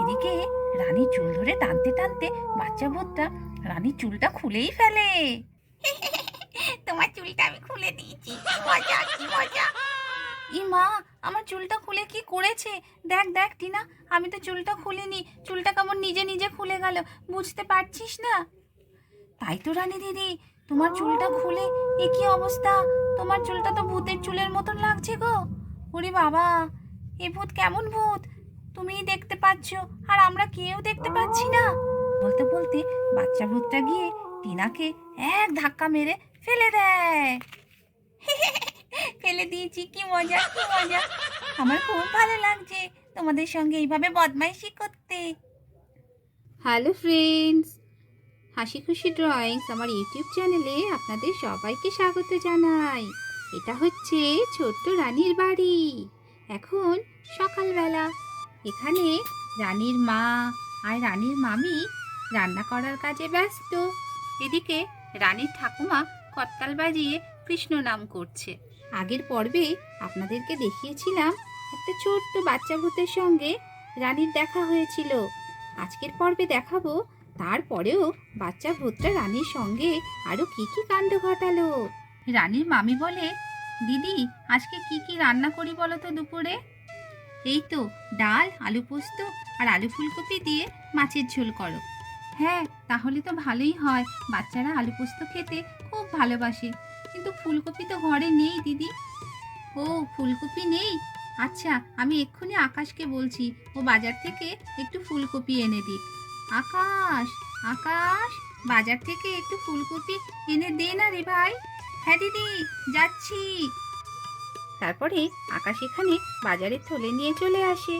এদিকে রানীর চুল ধরে টানতে টানতে বাচ্চা ভূতটা রানীর চুলটা খুলেই ফেলে। তোমার চুলটা আমি খুলে দিয়েছি, কি মজা কি মজা। ই মা, আমার চুলটা খুলে কি করেছে? দেখ দেখ টিনা, আমি তো চুলটা খুলিনি, চুলটা কেমন নিজে নিজে খুলে গেল, বুঝতে পারছিস না? তাই তো রানী দিদি, তোমার চুলটা খুলে এ কি অবস্থা! তোমার চুলটা তো ভূতের চুলের মতন লাগছে গো। ওরে বাবা, এ ভূত কেমন ভূত! তুমিই দেখতে পাচ্ছ আর আমরা কেউ দেখতে পাচ্ছি না। বলতে বলতে বাচ্চা ভূতটা গিয়ে টিনাকে এক ধাক্কা মেরে ফেলে দেয়। ফেলে দিয়েছি, কি মজা কি মজা। আমার খুব ভালো লাগছে তোমাদের সঙ্গে এইভাবে বদমাইশি করতে। হ্যালো ফ্রেন্ডস, হাসি খুশি ড্রয়িংস আমার ইউটিউব চ্যানেলে আপনাদের সবাইকে স্বাগত জানাই। এটা হচ্ছে ছোট্ট রানীর বাড়ি। এখন সকালবেলা। এখানে রানীর মা আর রানীর মামি রান্না করার কাজে ব্যস্ত। এদিকে রানীর ঠাকুমা করতাল বাজিয়ে কৃষ্ণ নাম করছে। আগের পর্বে আপনাদেরকে দেখিয়েছিলাম একটা ছোট্ট বাচ্চা ভূতের সঙ্গে রানীর দেখা হয়েছিল। আজকের পর্বে দেখাবো তারপরেও বাচ্চা ভূতটা রানীর সঙ্গে আরো কি কি কাণ্ড ঘটালো। রানীর মামি বলে, দিদি আজকে কি কি রান্না করি বলো তো দুপুরে? এই তো ডাল, আলু পোস্ত আর আলু ফুলকপি দিয়ে মাছের ঝোল করো। হ্যাঁ, তাহলে তো ভালোই হয়, বাচ্চারা আলু পোস্ত খেতে খুব ভালোবাসে। কিন্তু ফুলকপি তো ঘরে নেই দিদি। ও, ফুলকপি নেই? আচ্ছা, আমি এক্ষুনি আকাশকে বলছি ও বাজার থেকে একটু ফুলকপি এনে দিক। আকাশ, আকাশ, বাজার থেকে একটু ফুলকপি এনে দে না রে ভাই। হ্যাঁ দিদি, যাচ্ছি। তারপরে আকাশ এখানে বাজারের থলে নিয়ে চলে আসে।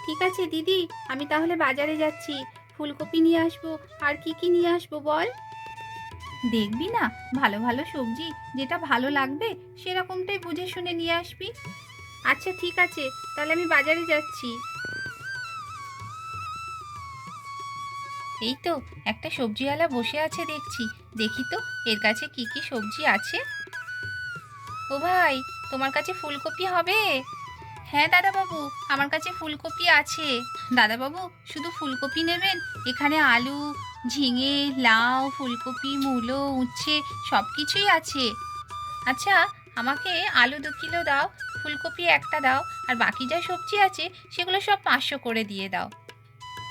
ঠিক আছে দিদি, আমি তাহলে বাজারে যাচ্ছি, ফুলকপি নিয়ে আসবো। আর কি কি নিয়ে আসবো বল? দেখবি না, ভালো ভালো সবজি যেটা ভালো লাগবে সেরকমটাই বুঝে শুনে নিয়ে আসবি। আচ্ছা ঠিক আছে, তাহলে আমি বাজারে যাচ্ছি। এই তো একটা সবজিওয়ালা বসে আছে দেখছি, দেখি তো এর কাছে কি কি সবজি আছে। ও ভাই, তোমার কাছে ফুলকপি হবে? হ্যাঁ দাদাবাবু, আমার কাছে ফুলকপি আছে। দাদাবাবু, শুধু ফুলকপি নেবেন? এখানে আলু, ঝিঙে, লাউ, ফুলকপি, মূলো, উচ্ছে সব কিছুই আছে। আচ্ছা, আমাকে আলু 2 কিলো দাও, ফুলকপি একটা দাও, আর বাকি যা সবজি আছে সেগুলো সব 500 করে দিয়ে দাও।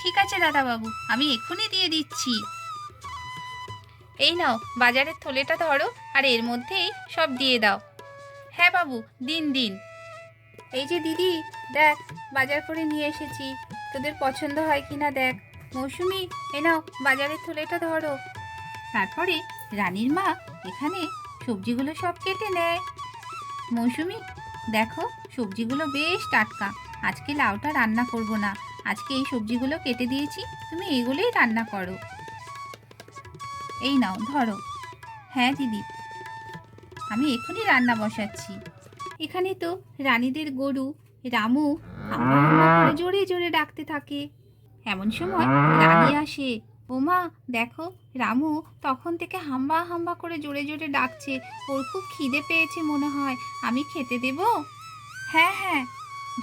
ঠিক আছে দাদাবাবু, আমি এক্ষুনি দিয়ে দিচ্ছি। এই নাও বাজারের থলেটা ধরো, আর এর মধ্যেই সব দিয়ে দাও। হ্যাঁ বাবু, দিন দিন। এই যে দিদি, দেখ বাজার করে নিয়ে এসেছি, তোদের পছন্দ হয় কিনা দেখ। মৌসুমি, এ নাও বাজারের থলেটা ধরো। তারপরে রানীর মা এখানে সবজিগুলো সব কেটে নেয়। মৌসুমি, দেখো সবজিগুলো বেশ টাটকা, আজকে লাউটা রান্না করব না, আজকে এই সবজিগুলো কেটে দিয়েছি, তুমি এগুলোই রান্না করো। এই নাও ধরো। হ্যাঁ দিদি, আমি এখনই রান্না বসাচ্ছি। এখানে তো রানীদের গরু রামু হাম্বা হাম্বা করে জোরে জোরে ডাকতে থাকে। এমন সময় রানী আসে। ওমা, দেখো রামু তখন থেকে হাম্বা হাম্বা করে জোরে জোরে ডাকছে, ওর খুব খিদে পেয়েছে মনে হয়, আমি খেতে দেব? হ্যাঁ হ্যাঁ,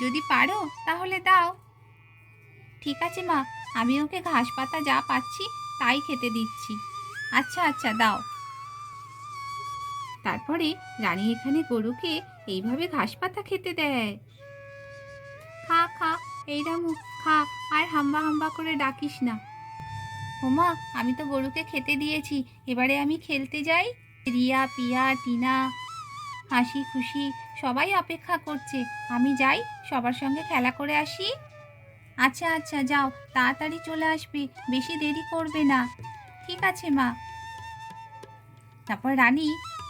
যদি পারো তাহলে দাও। ঠিক আছে মা, আমি ওকে ঘাস পাতা যা পাচ্ছি তাই খেতে দিচ্ছি। আচ্ছা আচ্ছা, দাও। তারপরে রানী এখানে গরুকে এইভাবে ঘাস পাতা খেতে দেয়। খা খা, এই রামু খা, আর হাম্বা হাম্বা করে ডাকিস না। ওমা, আমি তো গরুকে খেতে দিয়েছি, এবারে আমি খেলতে যাই। রিয়া, পিয়া, টিনা, হাসি খুশি সবাই অপেক্ষা করছে, আমি যাই সবার সঙ্গে খেলা করে আসি। আচ্ছা আচ্ছা, যাও, তাড়াতাড়ি চলে আসবে, বেশি দেরি করবে না। ঠিক আছে মা। তারপর রানী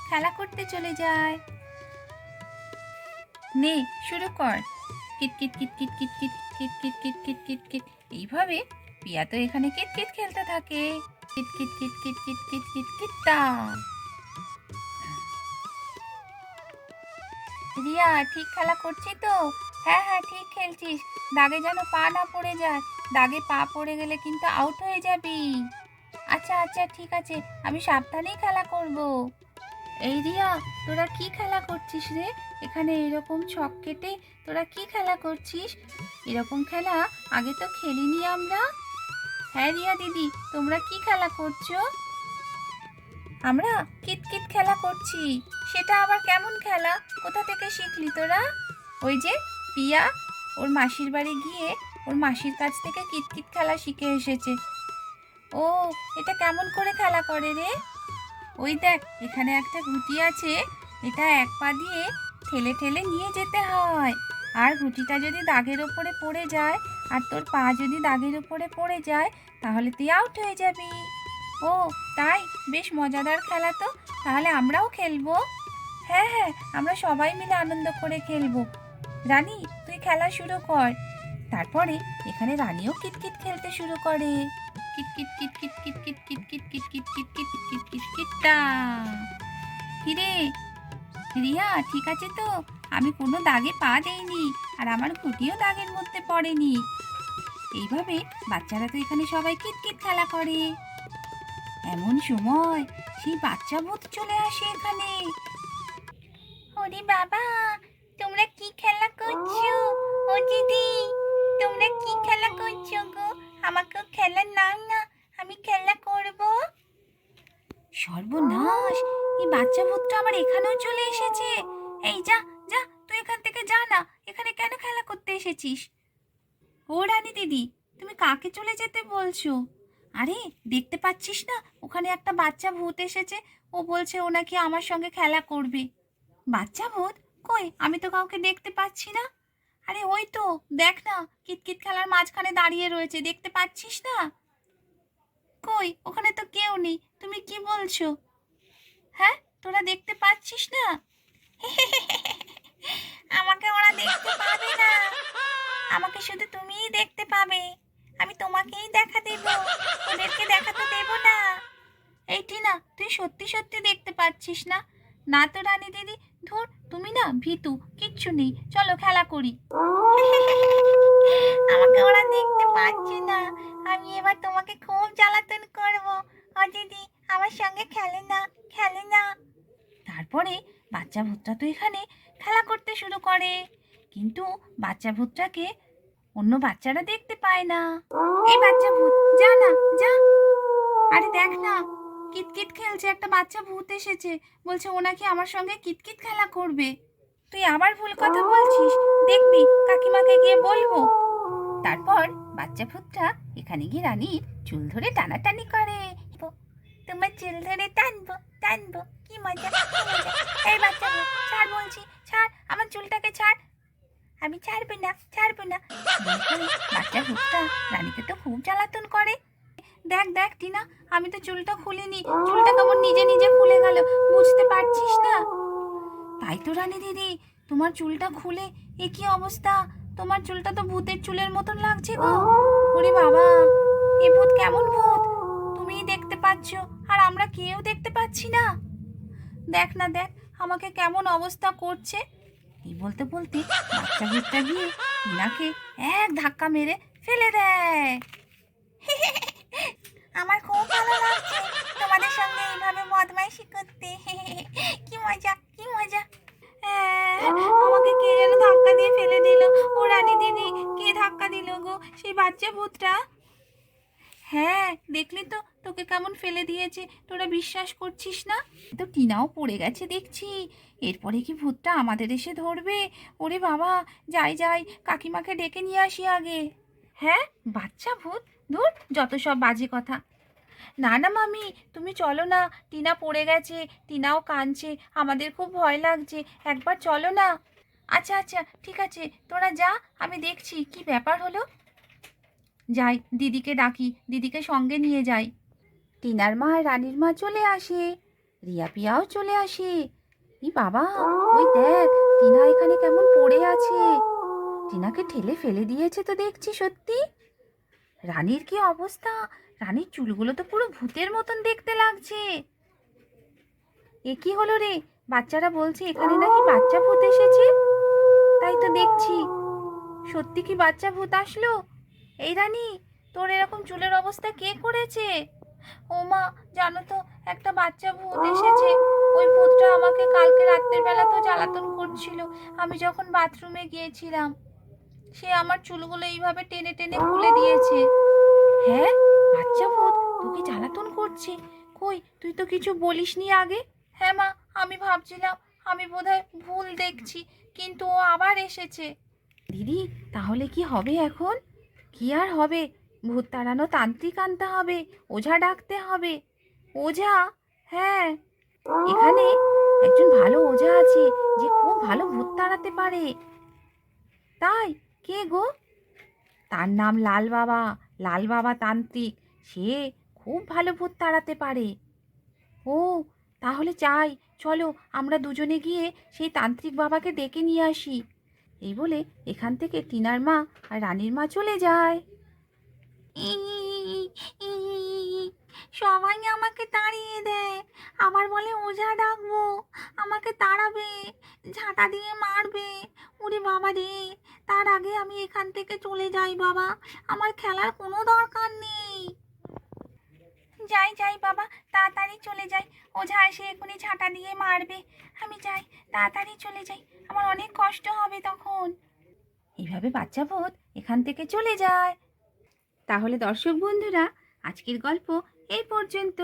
খেলা করতে চলে যায়। নে, শুরু কর। কিট কিট কিট কিট কিট কিট কিট কিট কিট কিট কিট কিট। এইভাবে পিয়া তো এখানে কিট কিট খেলতে থাকে। কিট কিট কিট কিট কিট কিট কিট কিটটা। রিয়া, ঠিক খেলা করছি তো? হ্যাঁ হ্যাঁ, ঠিক খেলছিস, দাগে যেন পা না পড়ে যায়, দাগে পা পড়ে গেলে কিন্তু আউট হয়ে যাবি। আচ্ছা আচ্ছা, ঠিক আছে, আমি সাবধানেই খেলা করব। এই রিয়া, তোরা কি খেলা করছিস রে? এখানে এরকম ছক কেটে তোরা কি খেলা করছিস? এরকম খেলা আগে তো খেলিনি আমরা। হ্যাঁ রিয়া দিদি, তোমরা কি খেলা করছো? আমরা কিতকিত খেলা করছি। সেটা আবার কেমন খেলা? কোথা থেকে শিখলি তোরা? ওই যে পিয়া ওর মাসির বাড়ি গিয়ে ওর মাসির কাছ থেকে কিতকিত খেলা শিখে এসেছে। ও, এটা কেমন করে খেলা করে রে? ওই দেখ, এখানে একটা ঘুঁটি আছে, এটা এক পা দিয়ে ঠেলে ঠেলে নিয়ে যেতে হয়। আর ঘুঁটিটা যদি দাগের ওপরে পড়ে যায় আর তোর পা যদি দাগের ওপরে পড়ে যায়, তাহলে তুই আউট হয়ে যাবি। ও তাই, বেশ মজাদার খেলা তো। তাহলে আমরাও খেলবো। হ্যাঁ হ্যাঁ, আমরা সবাই মিলে আনন্দ করে খেলবো। রানী, তুই খেলা শুরু কর। তারপরে এখানে রানীও কিতকিত খেলতে শুরু করে। কিতকিত কিতকিত কিতকিত কিতকিত কিতকিত কিতকিত কিতকিত কিতটা। কিরে রিয়া, ঠিক আছে তো? আমি কোনো দাগে পা দেইনি, আর আমার ঘুঁটিও দাগের মধ্যে পড়েনি। এইভাবে বাচ্চারা তো এখানে সবাই কিতকিত খেলা করে। এমন সময় সেই বাচ্চা ভূত চলে আসে এখানে। ওরে বাবা, তোমরা কি খেলা করছো? ও দিদি, তোমরা কি খেলা করছো গো? আমাকেও খেলা নাও না, আমি খেলা করব। সর্বনাশ, এই বাচ্চা ভূতটা আবার এখানেও চলে এসেছে। এই যা যা, তুই এখান থেকে যা না। এখানে কেন খেলা করতে এসেছিস? ও রানী দিদি, তুমি কাকে চলে যেতে বলছো? আরে দেখতে পাচ্ছিস না, ওখানে একটা বাচ্চা ভূত এসেছে। ও বলছে ও নাকি আমার সঙ্গে খেলা করবে। বাচ্চা ভূত? কই, আমি তো কাউকে দেখতে পাচ্ছি না। আরে ওই তো, দেখ না, কিতকিত খেলার মাঝখানে দাঁড়িয়ে রয়েছে, দেখতে পাচ্ছিস না? কই, ওখানে তো কেউ নেই। তুমি কি বলছো? হ্যাঁ, তোরা দেখতে পাচ্ছিস না? আমাকে ওরা দেখতে পাবে না, আমাকে শুধু তুমিই দেখতে পাবে। আমি তোমাকেই দেখা দেব, ওদেরকে দেখা তো দেব না। এই টিনা, তুই সত্যি সত্যি দেখতে পাচ্ছিস না? না তো রানী দিদি, ধুর, তুমি না ভীতু, কিচ্ছু নেই, চলো খেলা করি। আমাকে ওরা দেখতে পাচ্ছে না, আমি এবার তোমাকে খুব জ্বালাতন করব। ও দিদি, আমার সঙ্গে খেলে না, খেলে না। তারপরে বাচ্চা ভূতটা তো এখানে খেলা করতে শুরু করে, কিন্তু বাচ্চা ভূতটাকে অন্য বাচ্চারা দেখতে পায় না। এই বাচ্চা ভূত, যা না যা। আরে দেখ না, কিতকিত খেলছে একটা বাচ্চা ভূত এসেছে, বলছে ও নাকি আমার সঙ্গে কিতকিত খেলা করবে। তুই আবার ভুল কথা বলছিস, দেখবি কাকিমাকে গিয়ে বলবো। তারপর বাচ্চা ভূতটা এখানে গিয়ে রানীর চুল ধরে টানাটানি করে। তোমার চুল ধরে টানবো টানবো, কি মজা কি মজা। এই বাচ্চা ভূত, ছাড় বলছি, ছাড় আমার চুলটাকে, ছাড়। আমি ছাড়বো না, ছাড়বো না। বাচ্চা ভূতটা রানীকে তো খুব জ্বালাতন করে। দেখ দেখ টিনা, আমি তো চুলটা খুলিনি, চুলটা কেমন নিজে নিজে খুলে গেল, বুঝতে পারছিস না? তাই তো রানী দিদি, তোমার চুলটা খুলে এ কি অবস্থা! তোমার চুলটা তো ভূতের চুলের মতন লাগছে গো। ওরে বাবা, এ ভূত কেমন ভূত? তুমিই দেখতে পাচ্ছ, আর আমরা কেউ দেখতে পাচ্ছি না। দেখ না দেখ, আমাকে কেমন অবস্থা করছে। এই বলতে বলতে বাচ্চা ভূতটা গিয়ে টিনাকে এক ধাক্কা মেরে ফেলে দেয়। আমার খুব ভালো লাগছে তোমাদের সঙ্গে এইভাবে বদমাইশি করতে। কি মজা কি মজা। আমাকে কে যেন ধাক্কা দিয়ে ফেলে দিল। ও রানী দিদি, কে ধাক্কা দিল গো? সেই বাচ্চা ভূতটা। হ্যাঁ, দেখলি তো তোকে কেমন ফেলে দিয়েছে, তোরা বিশ্বাস করছিস না? তো টিনাও পড়ে গেছে দেখছি। এরপরে কি ভূতটা আমাদের এসে ধরবে? ওরে বাবা, যাই যাই, কাকিমাকে ডেকে নিয়ে আসি আগে। হ্যাঁ, বাচ্চা ভূত, ধুর, যত সব বাজে কথা। না না মামি, তুমি চলো না, টিনা পড়ে গেছে, টিনাও কাঁদছে, আমাদের খুব ভয় লাগছে, একবার চলো না। আচ্ছা আচ্ছা, ঠিক আছে, তোরা যা, আমি দেখছি কি ব্যাপার হলো। যাই, দিদিকে ডাকি, দিদিকে সঙ্গে নিয়ে যাই। টিনার মা আর রানীর মা চলে আসে, রিয়া পিয়াও চলে আসে। ই বাবা, ওই দেখ, টিনা এখানে কেমন পড়ে আছে। টিনাকে ঠেলে ফেলে দিয়েছে তো দেখছি সত্যি। রানীর কি অবস্থা! রানীর চুলগুলো তো পুরো ভূতের মতন দেখতে লাগছে। এ কি হলো রে? বাচ্চারা বলছে এখানে নাকি বাচ্চা ভূত এসেছে। তাই তো দেখছি, সত্যি কি বাচ্চা ভূত আসলো? এই রানী, তোর এরকম চুলের অবস্থা কে করেছে? ও মা, জানো তো, একটা বাচ্চা ভূত এসেছে, ও ওই ভূতটা আমাকে কালকে রাত্রের বেলা তো জ্বালাতন করছিল আমি যখন বাথরুমে গিয়েছিলাম। সে আমার চুলগুলো এইভাবে টেনে টেনে খুলে দিয়েছে। হ্যাঁ, বাচ্চা ভূত তোকে জ্বালাতন করছে? কই, তুই তো কিছু বলিসনি আগে। হ্যাঁ মা, আমি ভাবছিলাম আমি বোধহয় ভুল দেখছি, কিন্তু ও আবার এসেছে। দিদি, তাহলে কি হবে এখন? কি আর হবে, ভূত তাড়ানো তান্ত্রিক আনতে হবে, ওঝা ডাকতে হবে। ওঝা? হ্যাঁ, এখানে একজন ভালো ওঝা আছে যে খুব ভালো ভূত তাড়াতে পারে। তাই? কে গো? তার নাম লাল বাবা, লাল বাবা তান্ত্রিক। সে খুব ভালো ভূত তাড়াতে পারে। ও, তাহলে চাই, চলো আমরা দুজনে গিয়ে সেই তান্ত্রিক বাবাকে ডেকে নিয়ে আসি। এই বলে এখান থেকে টিনার মা আর রানীর মা চলে যায়। সবাই আমাকে তাড়িয়ে দেয়, আবার বলে ওঝা ডাকবো, আমাকে তাড়াবে, ঝাঁটা দিয়ে মারবে। ওরে বাবা রে, তার আগে আমি এখান থেকে চলে যাই বাবা, আমার খেলার কোনো দরকার নেই। যাই যাই বাবা, তাড়াতাড়ি চলে যাই, ওঝা এসে এখনই ঝাঁটা দিয়ে মারবে। আমি যাই, তাড়াতাড়ি চলে যাই, আমার অনেক কষ্ট হবে তখন। এইভাবে বাচ্চা ভূত এখান থেকে চলে যায়। তাহলে দর্শক বন্ধুরা, আজকের গল্প এই পর্যন্ত।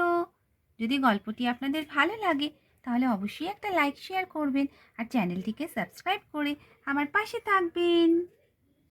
যদি গল্পটি আপনাদের ভালো লাগে তাহলে অবশ্যই একটা লাইক শেয়ার করবেন আর চ্যানেলটিকে সাবস্ক্রাইব করে আমার পাশে থাকবেন।